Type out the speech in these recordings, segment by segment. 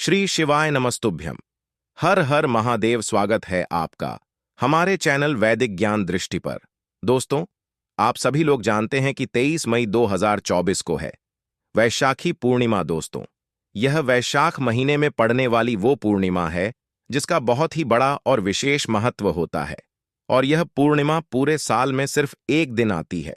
श्री शिवाय नमस्तुभ्यम। हर हर महादेव। स्वागत है आपका हमारे चैनल वैदिक ज्ञान दृष्टि पर। दोस्तों, आप सभी लोग जानते हैं कि 23 मई 2024 को है वैशाखी पूर्णिमा। दोस्तों, यह वैशाख महीने में पड़ने वाली वो पूर्णिमा है जिसका बहुत ही बड़ा और विशेष महत्व होता है, और यह पूर्णिमा पूरे साल में सिर्फ एक दिन आती है।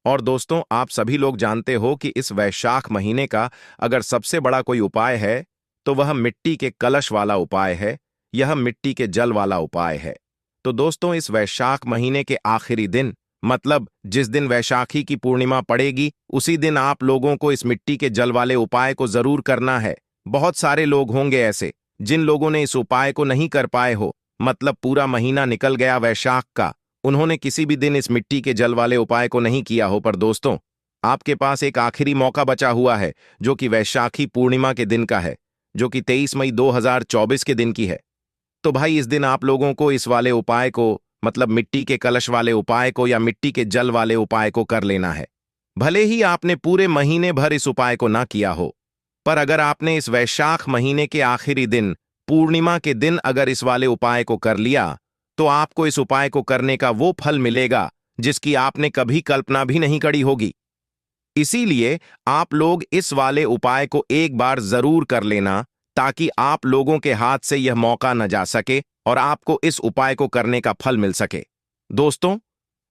और दोस्तों, आप सभी लोग जानते हो कि इस वैशाख महीने का अगर सबसे बड़ा कोई उपाय है तो वह मिट्टी के कलश वाला उपाय है। यह मिट्टी के जल वाला उपाय है। तो दोस्तों, इस वैशाख महीने के आखिरी दिन, मतलब जिस दिन वैशाखी की पूर्णिमा पड़ेगी, उसी दिन आप लोगों को इस मिट्टी के जल वाले उपाय को जरूर करना है। बहुत सारे लोग होंगे ऐसे जिन लोगों ने इस उपाय को नहीं कर पाए हो, मतलब पूरा महीना निकल गया वैशाख का, उन्होंने किसी भी दिन इस मिट्टी के जल वाले उपाय को नहीं किया हो। पर दोस्तों, आपके पास एक आखिरी मौका बचा हुआ है जो कि वैशाखी पूर्णिमा के दिन का है, जो कि 23 मई 2024 के दिन की है। तो भाई, इस दिन आप लोगों को इस वाले उपाय को, मतलब मिट्टी के कलश वाले उपाय को या मिट्टी के जल वाले उपाय को कर लेना है। भले ही आपने पूरे महीने भर इस उपाय को ना किया हो, पर अगर आपने इस वैशाख महीने के आखिरी दिन, पूर्णिमा के दिन अगर इस वाले उपाय को कर लिया, तो आपको इस उपाय को करने का वो फल मिलेगा जिसकी आपने कभी कल्पना भी नहीं करी होगी। इसीलिए आप लोग इस वाले उपाय को एक बार जरूर कर लेना, ताकि आप लोगों के हाथ से यह मौका न जा सके और आपको इस उपाय को करने का फल मिल सके। दोस्तों,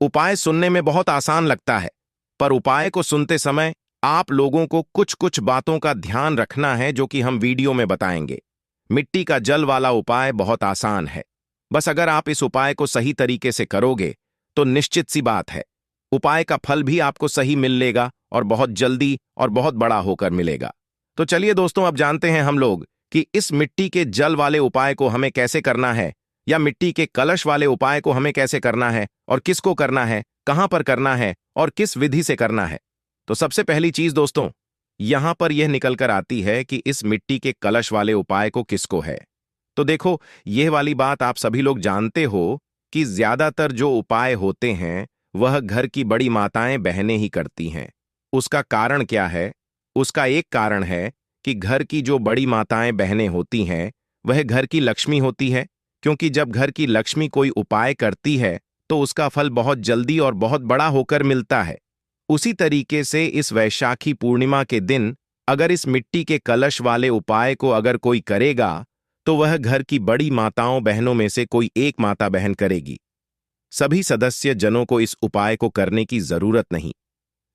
उपाय सुनने में बहुत आसान लगता है, पर उपाय को सुनते समय आप लोगों को कुछ कुछ बातों का ध्यान रखना है, जो कि हम वीडियो में बताएंगे। मिट्टी का जल वाला उपाय बहुत आसान है। बस अगर आप इस उपाय को सही तरीके से करोगे तो निश्चित सी बात है, उपाय का फल भी आपको सही मिलेगा और बहुत जल्दी और बहुत बड़ा होकर मिलेगा। तो चलिए दोस्तों, अब जानते हैं हम लोग कि इस मिट्टी के जल वाले उपाय को हमें कैसे करना है, या मिट्टी के कलश वाले उपाय को हमें कैसे करना है, और किसको करना है, कहां पर करना है और किस विधि से करना है। तो सबसे पहली चीज दोस्तों, यहां पर यह निकल कर आती है कि इस मिट्टी के कलश वाले उपाय को किसको है। तो देखो, यह वाली बात आप सभी लोग जानते हो कि ज्यादातर जो उपाय होते हैं वह घर की बड़ी माताएं बहनें ही करती हैं। उसका कारण क्या है? उसका एक कारण है कि घर की जो बड़ी माताएं बहनें होती हैं वह घर की लक्ष्मी होती है, क्योंकि जब घर की लक्ष्मी कोई उपाय करती है तो उसका फल बहुत जल्दी और बहुत बड़ा होकर मिलता है। उसी तरीके से इस वैशाखी पूर्णिमा के दिन अगर इस मिट्टी के कलश वाले उपाय को अगर कोई करेगा तो वह घर की बड़ी माताओं बहनों में से कोई एक माता बहन करेगी। सभी सदस्य जनों को इस उपाय को करने की जरूरत नहीं।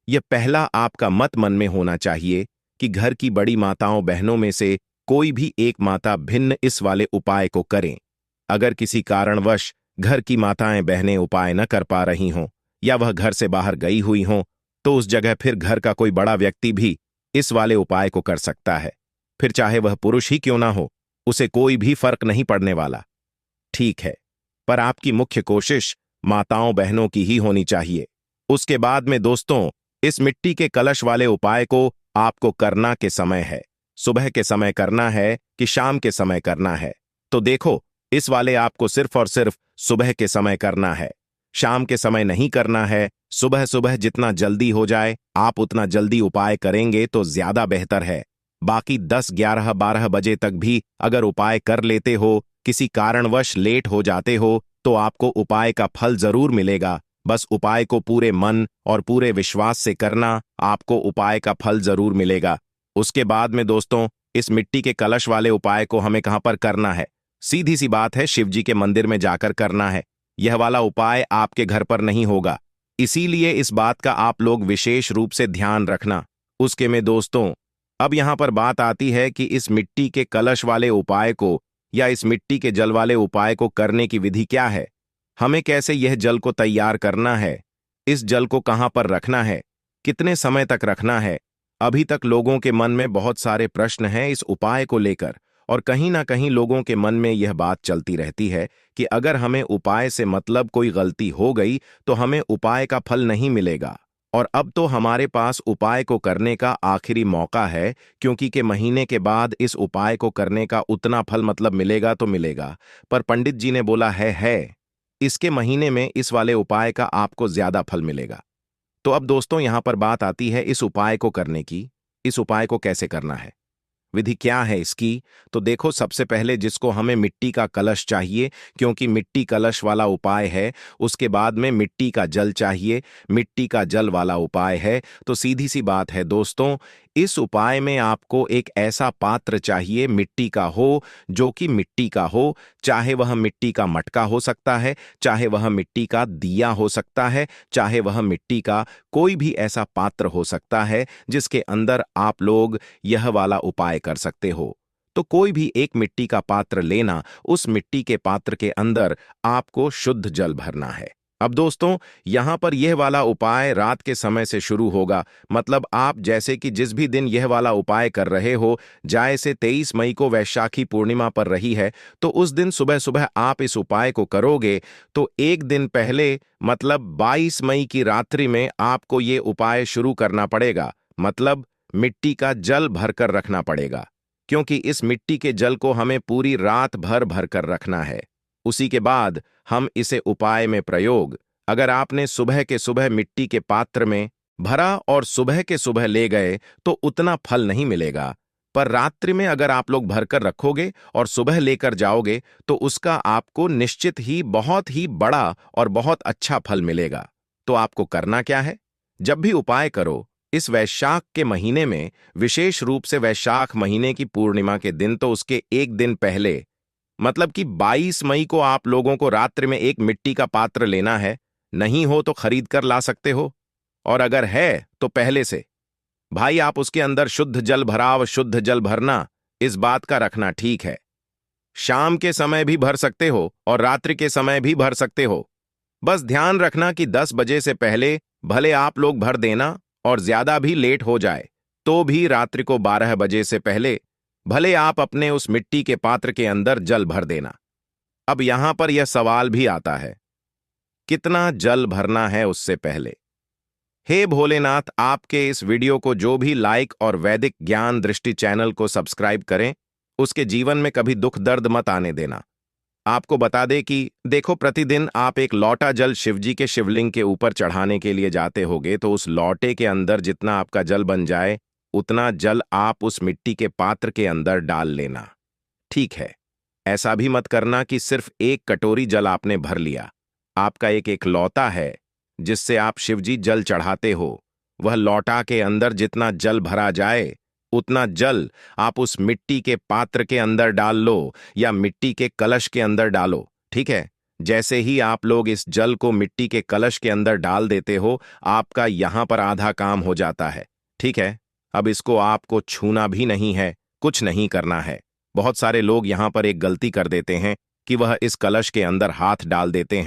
यह पहला आपका मत मन में होना चाहिए कि घर की बड़ी माताओं बहनों में से कोई भी एक माता भिन्न इस वाले उपाय को करें। अगर किसी कारणवश घर की माताएं बहनें उपाय न कर पा रही हों या वह घर से बाहर गई हुई हों, तो उस जगह फिर घर का कोई बड़ा व्यक्ति भी इस वाले उपाय को कर सकता है। फिर चाहे वह पुरुष ही क्यों ना हो, उसे कोई भी फर्क नहीं पड़ने वाला। ठीक है, पर आपकी मुख्य कोशिश माताओं बहनों की ही होनी चाहिए। उसके बाद में दोस्तों, इस मिट्टी के कलश वाले उपाय को आपको करना के समय है, सुबह के समय करना है कि शाम के समय करना है। तो देखो, इस वाले आपको सिर्फ और सिर्फ सुबह के समय करना है, शाम के समय नहीं करना है। सुबह सुबह जितना जल्दी हो जाए आप उतना जल्दी उपाय करेंगे तो ज्यादा बेहतर है। बाकी 10, 11, 12 बजे तक भी अगर उपाय कर लेते हो, किसी कारणवश लेट हो जाते हो, तो आपको उपाय का फल जरूर मिलेगा। बस उपाय को पूरे मन और पूरे विश्वास से करना, आपको उपाय का फल जरूर मिलेगा। उसके बाद में दोस्तों, इस मिट्टी के कलश वाले उपाय को हमें कहां पर करना है? सीधी सी बात है, शिव जी के मंदिर में जाकर करना है। यह वाला उपाय आपके घर पर नहीं होगा, इसीलिए इस बात का आप लोग विशेष रूप से ध्यान रखना। उसके में दोस्तों, अब यहां पर बात आती है कि इस मिट्टी के कलश वाले उपाय को या इस मिट्टी के जल वाले उपाय को करने की विधि क्या है। हमें कैसे यह जल को तैयार करना है, इस जल को कहां पर रखना है, कितने समय तक रखना है। अभी तक लोगों के मन में बहुत सारे प्रश्न हैं इस उपाय को लेकर, और कहीं ना कहीं लोगों के मन में यह बात चलती रहती है कि अगर हमें उपाय से मतलब कोई गलती हो गई तो हमें उपाय का फल नहीं मिलेगा। और अब तो हमारे पास उपाय को करने का आखिरी मौका है, क्योंकि के महीने के बाद इस उपाय को करने का उतना फल मतलब मिलेगा तो मिलेगा, पर पंडित जी ने बोला है इसके महीने में इस वाले उपाय का आपको ज्यादा फल मिलेगा। तो अब दोस्तों, यहां पर बात आती है इस उपाय को करने की। इस उपाय को कैसे करना है? विधि क्या है इसकी? तो देखो, सबसे पहले जिसको हमें मिट्टी का कलश चाहिए, क्योंकि मिट्टी कलश वाला उपाय है। उसके बाद में मिट्टी का जल चाहिए, मिट्टी का जल वाला उपाय है। तो सीधी सी बात है दोस्तों, इस उपाय में आपको एक ऐसा पात्र चाहिए मिट्टी का हो, जो कि मिट्टी का हो। चाहे वह मिट्टी का मटका हो सकता है, चाहे वह मिट्टी का दिया हो सकता है, चाहे वह मिट्टी का कोई भी ऐसा पात्र हो सकता है जिसके अंदर आप लोग यह वाला उपाय कर सकते हो। तो कोई भी एक मिट्टी का पात्र लेना, उस मिट्टी के पात्र के अंदर आपको शुद्ध जल भरना है। अब दोस्तों, यहां पर यह वाला उपाय रात के समय से शुरू होगा। मतलब आप जैसे कि जिस भी दिन यह वाला उपाय कर रहे हो, जैसे 23 मई को वैशाखी पूर्णिमा पर रही है, तो उस दिन सुबह सुबह आप इस उपाय को करोगे। तो एक दिन पहले, मतलब 22 मई की रात्रि में आपको ये उपाय शुरू करना पड़ेगा। मतलब मिट्टी का जल भरकर रखना पड़ेगा, क्योंकि इस मिट्टी के जल को हमें पूरी रात भर भरकर रखना है। उसी के बाद हम इसे उपाय में प्रयोग, अगर आपने सुबह के सुबह मिट्टी के पात्र में भरा और सुबह के सुबह ले गए तो उतना फल नहीं मिलेगा। पर रात्रि में अगर आप लोग भरकर रखोगे और सुबह लेकर जाओगे तो उसका आपको निश्चित ही बहुत ही बड़ा और बहुत अच्छा फल मिलेगा। तो आपको करना क्या है? जब भी उपाय करो, इस वैशाख के महीने में, विशेष रूप से वैशाख महीने की पूर्णिमा के दिन, तो उसके एक दिन पहले, मतलब कि 22 मई को आप लोगों को रात्रि में एक मिट्टी का पात्र लेना है। नहीं हो तो खरीद कर ला सकते हो, और अगर है तो पहले से भाई आप उसके अंदर शुद्ध जल भराव, शुद्ध जल भरना, इस बात का रखना, ठीक है? शाम के समय भी भर सकते हो और रात्रि के समय भी भर सकते हो। बस ध्यान रखना कि 10 बजे से पहले भले आप लोग भर देना, और ज्यादा भी लेट हो जाए तो भी रात्रि को 12 बजे से पहले भले आप अपने उस मिट्टी के पात्र के अंदर जल भर देना। अब यहां पर यह सवाल भी आता है, कितना जल भरना है उससे पहले। हे भोलेनाथ, आपके इस वीडियो को जो भी लाइक और वैदिक ज्ञान दृष्टि चैनल को सब्सक्राइब करें, उसके जीवन में कभी दुख दर्द मत आने देना। आपको बता दे कि देखो, प्रतिदिन आप एक लौटा जल शिवजी के शिवलिंग के ऊपर चढ़ाने के लिए जाते होगे, तो उस लौटे के अंदर जितना आपका जल बन जाए, उतना जल आप उस मिट्टी के पात्र के अंदर डाल लेना। ठीक है? ऐसा भी मत करना कि सिर्फ एक कटोरी जल आपने भर लिया। आपका एक एक लौटा है जिससे आप शिवजी जल चढ़ाते हो, वह लौटा के अंदर जितना जल भरा जाए, उतना जल आप उस मिट्टी के पात्र के अंदर डाल लो या मिट्टी के कलश के अंदर डालो। ठीक है? जैसे ही आप लोग इस जल को मिट्टी के कलश के अंदर डाल देते हो, आपका यहां पर आधा काम हो जाता है। ठीक है? अब इसको आपको छूना भी नहीं है, कुछ नहीं करना है। बहुत सारे लोग यहां पर एक गलती कर देते हैं कि वह इस कलश के अंदर हाथ डाल देते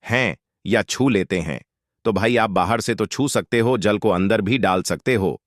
हैं या छू लेते हैं। तो भाई, आप बाहर से तो छू सकते हो, जल को अंदर भी डाल सकते हो,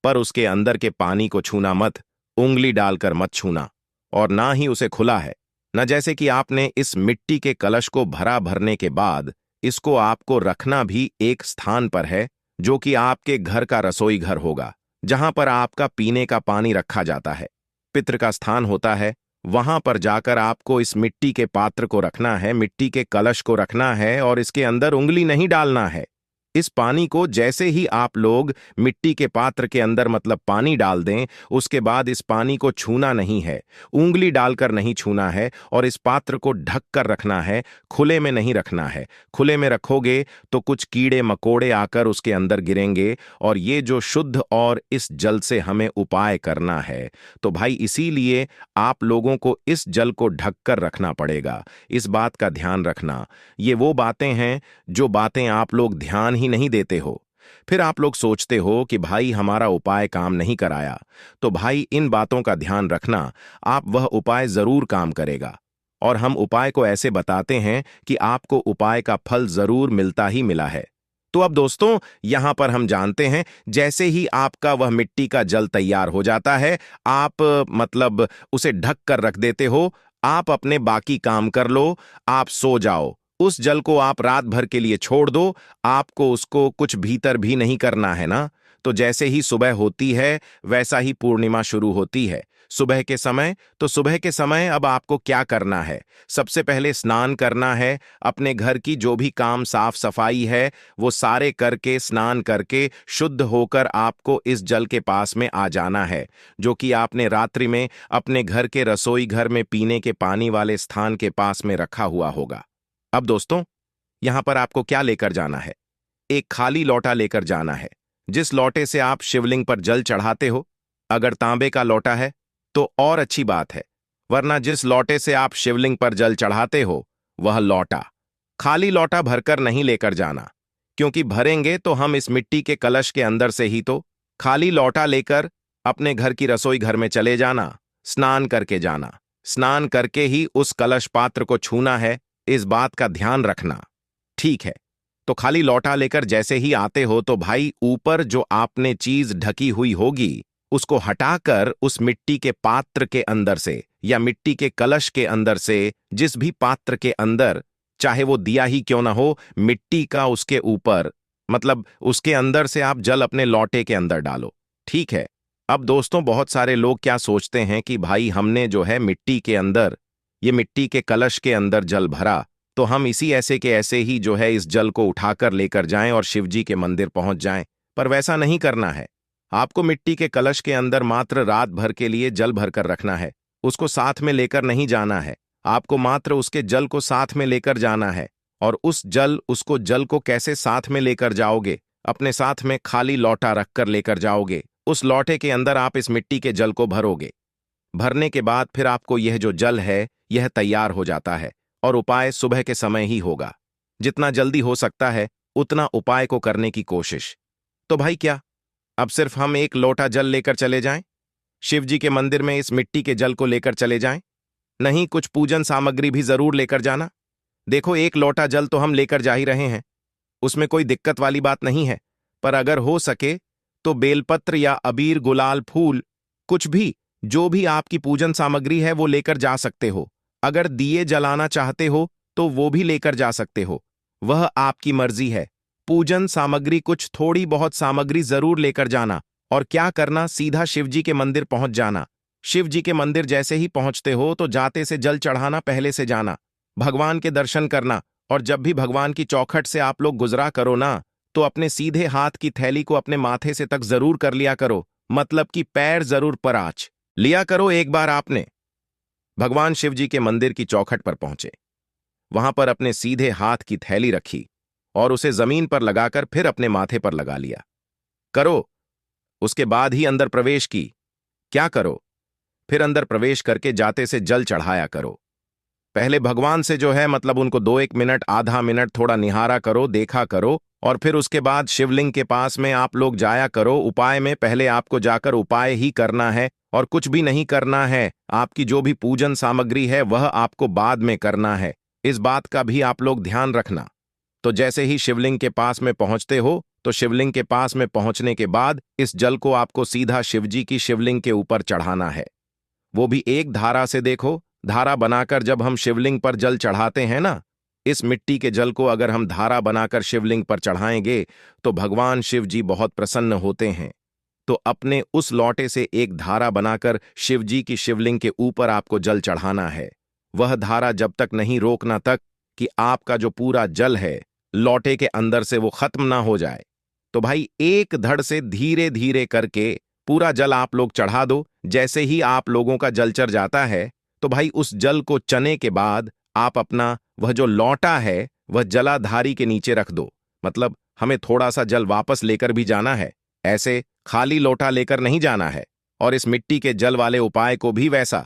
पर उसके अंदर के पानी को छूना मत, उंगली डालकर मत छूना, और ना ही उसे खुला है। न जैसे कि आपने इस मिट्टी के कलश को भरा भरने के बाद इसको आपको रखना भी एक स्थान पर है, जो कि आपके घर का रसोई घर होगा, जहां पर आपका पीने का पानी रखा जाता है। पितृ का स्थान होता है, वहां पर जाकर आपको इस मिट्टी के पात्र को रखना है, मिट्टी के कलश को रखना है, और इसके अंदर उंगली नहीं डालना है। इस पानी को जैसे ही आप लोग मिट्टी के पात्र के अंदर, मतलब पानी डाल दें, उसके बाद इस पानी को छूना नहीं है, उंगली डालकर नहीं छूना है, और इस पात्र को ढक कर रखना है, खुले में नहीं रखना है। खुले में रखोगे तो कुछ कीड़े मकोड़े आकर उसके अंदर गिरेंगे, और ये जो शुद्ध और इस जल से हमें उपाय करना है, तो भाई इसीलिए आप लोगों को इस जल को ढक कर रखना पड़ेगा। इस बात का ध्यान रखना। ये वो बातें हैं जो बातें आप लोग ध्यान ही नहीं देते हो। फिर आप लोग सोचते हो कि भाई हमारा उपाय काम नहीं कराया। तो भाई, इन बातों का ध्यान रखना, आप वह उपाय जरूर काम करेगा, और हम उपाय को ऐसे बताते हैं कि आपको उपाय का फल जरूर मिलता ही मिला है। तो अब दोस्तों, यहां पर हम जानते हैं, जैसे ही आपका वह मिट्टी का जल तैयार हो जाता है, आप मतलब उसे ढक कर रख देते हो, आप अपने बाकी काम कर लो, आप सो जाओ। उस जल को आप रात भर के लिए छोड़ दो, आपको उसको कुछ भीतर भी नहीं करना है ना। तो जैसे ही सुबह होती है, वैसा ही पूर्णिमा शुरू होती है। सुबह के समय, तो सुबह के समय अब आपको क्या करना है? सबसे पहले स्नान करना है। अपने घर की जो भी काम साफ सफाई है वो सारे करके, स्नान करके शुद्ध होकर आपको इस जल के पास में आ जाना है, जो कि आपने रात्रि में अपने घर के रसोई घर में पीने के पानी वाले स्थान के पास में रखा हुआ होगा। अब दोस्तों, यहां पर आपको क्या लेकर जाना है? एक खाली लोटा लेकर जाना है, जिस लोटे से आप शिवलिंग पर जल चढ़ाते हो। अगर तांबे का लोटा है तो और अच्छी बात है, वरना जिस लोटे से आप शिवलिंग पर जल चढ़ाते हो वह लोटा, खाली लोटा भरकर नहीं लेकर जाना, क्योंकि भरेंगे तो हम इस मिट्टी के कलश के अंदर से ही। तो खाली लोटा लेकर अपने घर की रसोई घर में चले जाना, स्नान करके जाना। स्नान करके ही उस कलश पात्र को छूना है, इस बात का ध्यान रखना, ठीक है? तो खाली लोटा लेकर जैसे ही आते हो तो भाई ऊपर जो आपने चीज ढकी हुई होगी उसको हटाकर उस मिट्टी के पात्र के अंदर से या मिट्टी के कलश के अंदर से, जिस भी पात्र के अंदर, चाहे वो दिया ही क्यों ना हो, मिट्टी का उसके ऊपर, मतलब उसके अंदर से आप जल अपने लोटे के अंदर डालो, ठीक है? अब दोस्तों, बहुत सारे लोग क्या सोचते हैं कि भाई हमने जो है मिट्टी के अंदर, ये मिट्टी के कलश के अंदर जल भरा, तो हम इसी ऐसे के ऐसे ही जो है इस जल को उठाकर लेकर जाएं और शिवजी के मंदिर पहुंच जाएं। पर वैसा नहीं करना है। आपको मिट्टी के कलश के अंदर मात्र रात भर के लिए जल भरकर रखना है, उसको साथ में लेकर नहीं जाना है। आपको मात्र उसके जल को साथ में लेकर जाना है। और उस जल को कैसे साथ में लेकर जाओगे? अपने साथ में खाली लोटा रखकर लेकर जाओगे। उस लोटे के अंदर आप इस मिट्टी के जल को भरोगे। भरने के बाद फिर आपको यह जो जल है यह तैयार हो जाता है। और उपाय सुबह के समय ही होगा। जितना जल्दी हो सकता है उतना उपाय को करने की कोशिश। तो भाई क्या अब सिर्फ हम एक लोटा जल लेकर चले जाएं? शिव जी के मंदिर में इस मिट्टी के जल को लेकर चले जाएं? नहीं, कुछ पूजन सामग्री भी जरूर लेकर जाना। देखो, एक लोटा जल तो हम लेकर जा ही रहे हैं, उसमें कोई दिक्कत वाली बात नहीं है। पर अगर हो सके तो बेलपत्र या अबीर, गुलाल, फूल, कुछ भी, जो भी आपकी पूजन सामग्री है वो लेकर जा सकते हो। अगर दिए जलाना चाहते हो तो वो भी लेकर जा सकते हो, वह आपकी मर्जी है। पूजन सामग्री, कुछ थोड़ी बहुत सामग्री जरूर लेकर जाना। और क्या करना, सीधा शिवजी के मंदिर पहुंच जाना। शिवजी के मंदिर जैसे ही पहुंचते हो तो जाते से जल चढ़ाना पहले से जाना, भगवान के दर्शन करना। और जब भी भगवान की चौखट से आप लोग गुजरा करो ना, तो अपने सीधे हाथ की थैली को अपने माथे से तक जरूर कर लिया करो, मतलब कि पैर जरूर पराच लिया करो। एक बार आपने भगवान शिवजी के मंदिर की चौखट पर पहुंचे, वहां पर अपने सीधे हाथ की थैली रखी और उसे जमीन पर लगाकर फिर अपने माथे पर लगा लिया करो। उसके बाद ही अंदर प्रवेश की। क्या करो, फिर अंदर प्रवेश करके जाते से जल चढ़ाया करो। पहले भगवान से जो है, मतलब उनको 2-1 मिनट, आधा मिनट थोड़ा निहारा करो, देखा करो। और फिर उसके बाद शिवलिंग के पास में आप लोग जाया करो। उपाय में पहले आपको जाकर उपाय ही करना है और कुछ भी नहीं करना है। आपकी जो भी पूजन सामग्री है वह आपको बाद में करना है, इस बात का भी आप लोग ध्यान रखना। तो जैसे ही शिवलिंग के पास में पहुंचते हो तो शिवलिंग के पास में पहुंचने के बाद इस जल को आपको सीधा शिवजी की शिवलिंग के ऊपर चढ़ाना है, वो भी एक धारा से। देखो, धारा बनाकर जब हम शिवलिंग पर जल चढ़ाते हैं ना, इस मिट्टी के जल को अगर हम धारा बनाकर शिवलिंग पर चढ़ाएंगे तो भगवान शिव जी बहुत प्रसन्न होते हैं। तो अपने उस लोटे से एक धारा बनाकर शिवजी की शिवलिंग के ऊपर आपको जल चढ़ाना है। वह धारा जब तक नहीं रोकना तक कि आपका जो पूरा जल है लोटे के अंदर से वो खत्म ना हो जाए। तो भाई एक धड़ से धीरे धीरे करके पूरा जल आप लोग चढ़ा दो। जैसे ही आप लोगों का जल चढ़ जाता है तो भाई उस जल को चने के बाद आप अपना वह जो लोटा है वह जलाधारी के नीचे रख दो। मतलब हमें थोड़ा सा जल वापस लेकर भी जाना है, ऐसे खाली लोटा लेकर नहीं जाना है। और इस मिट्टी के जल वाले उपाय को भी वैसा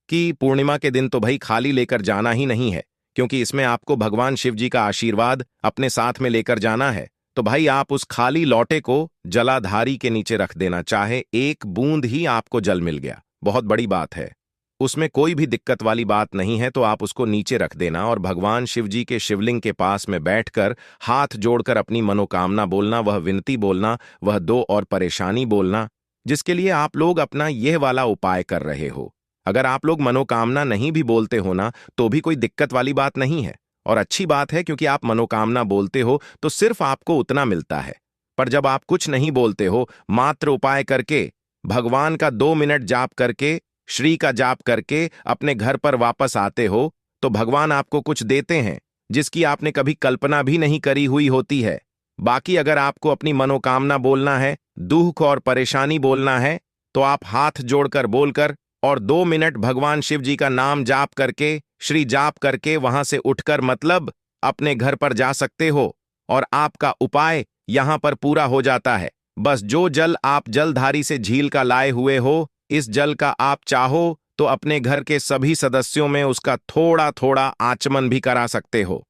कि पूर्णिमा के दिन तो भाई खाली लेकर जाना ही नहीं है, क्योंकि इसमें आपको भगवान शिव जी का आशीर्वाद अपने साथ में लेकर जाना है। तो भाई आप उस खाली लोटे को जलाधारी के नीचे रख देना, चाहे एक बूंद ही आपको जल मिल गया, बहुत बड़ी बात है, उसमें कोई भी दिक्कत वाली बात नहीं है। तो आप उसको नीचे रख देना और भगवान शिव जी के शिवलिंग के पास में बैठकर हाथ जोड़कर अपनी मनोकामना बोलना, वह विनती बोलना, वह दो और परेशानी बोलना, जिसके लिए आप लोग अपना यह वाला उपाय कर रहे हो। अगर आप लोग मनोकामना नहीं भी बोलते हो ना तो भी कोई दिक्कत वाली बात नहीं है और अच्छी बात है, क्योंकि आप मनोकामना बोलते हो तो सिर्फ आपको उतना मिलता है। पर जब आप कुछ नहीं बोलते हो, मात्र उपाय करके भगवान का 2 मिनट जाप करके श्री का जाप करके अपने घर पर वापस आते हो तो भगवान आपको कुछ देते हैं जिसकी आपने कभी कल्पना भी नहीं करी हुई होती है। बाकी अगर आपको अपनी मनोकामना बोलना है, दुख और परेशानी बोलना है, तो आप हाथ जोड़कर बोलकर और 2 मिनट भगवान शिव जी का नाम जाप करके, श्री जाप करके वहां से उठकर मतलब अपने घर पर जा सकते हो और आपका उपाय यहां पर पूरा हो जाता है। बस जो जल आप जलधारी से झील का लाए हुए हो, इस जल का आप चाहो तो अपने घर के सभी सदस्यों में उसका थोड़ा थोड़ा आचमन भी करा सकते हो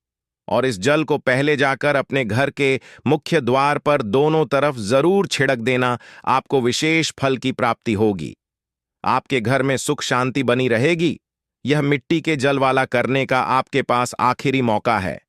और इस जल को पहले जाकर अपने घर के मुख्य द्वार पर दोनों तरफ जरूर छिड़क देना। आपको विशेष फल की प्राप्ति होगी। आपके घर में सुख शांति बनी रहेगी। यह मिट्टी के जल वाला करने का आपके पास आखिरी मौका है।